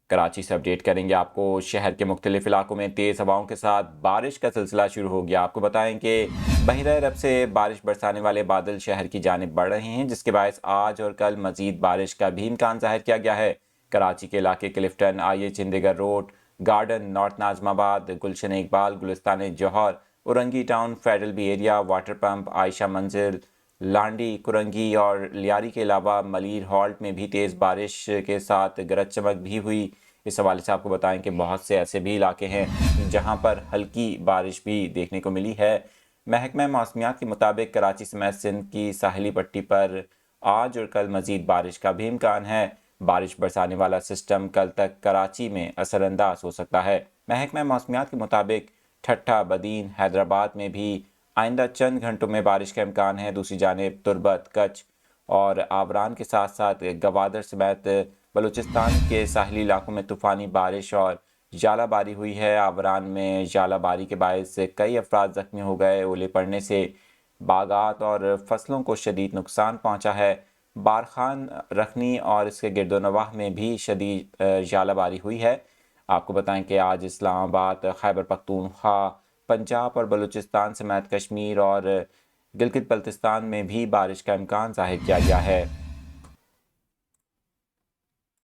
کراچی سے اپڈیٹ کریں گے آپ کو۔ شہر کے مختلف علاقوں میں تیز ہواؤں کے ساتھ بارش کا سلسلہ شروع ہو گیا۔ آپ کو بتائیں کہ بحیرہ عرب سے بارش برسانے والے بادل شہر کی جانب بڑھ رہے ہیں، جس کے باعث آج اور کل مزید بارش کا بھی امکان ظاہر کیا گیا ہے۔ کراچی کے علاقے کلفٹن، چندی گڑھ road, garden, North Nazimabad, Gulshan Iqbal, Gulistan Jauhar, Orangi Town, Federal B Area, Water Pump, Ayesha Manzil, Landhi, Korangi اور لیاری کے علاوہ ملیر ہالٹ میں بھی تیز بارش کے ساتھ گرج چمک بھی ہوئی۔ اس حوالے سے آپ کو بتائیں کہ بہت سے ایسے بھی علاقے ہیں جہاں پر ہلکی بارش بھی دیکھنے کو ملی ہے۔ محکمہ موسمیات کے مطابق کراچی سمیت سندھ کی ساحلی پٹی پر آج اور کل مزید بارش کا بھی امکان ہے۔ بارش برسانے والا سسٹم کل تک کراچی میں اثر انداز ہو سکتا ہے۔ محکمہ موسمیات کے مطابق ٹھٹھہ، بدین، حیدرآباد میں بھی آئندہ چند گھنٹوں میں بارش کا امکان ہے۔ دوسری جانب تربت، کچھ اور آوران کے ساتھ ساتھ گوادر سمیت بلوچستان کے ساحلی علاقوں میں طوفانی بارش اور ژالہ باری ہوئی ہے۔ آوران میں ژالہ باری کے باعث کئی افراد زخمی ہو گئے۔ اولے پڑنے سے باغات اور فصلوں کو شدید نقصان پہنچا ہے۔ بارخان، رکھنی اور اس کے گرد و نواح میں بھی شدید ژالہ باری ہوئی ہے۔ آپ کو بتائیں کہ آج اسلام آباد، خیبر پختونخوا، پنجاب اور بلوچستان سمیت کشمیر اور گلگت بلتستان میں بھی بارش کا امکان ظاہر کیا گیا ہے۔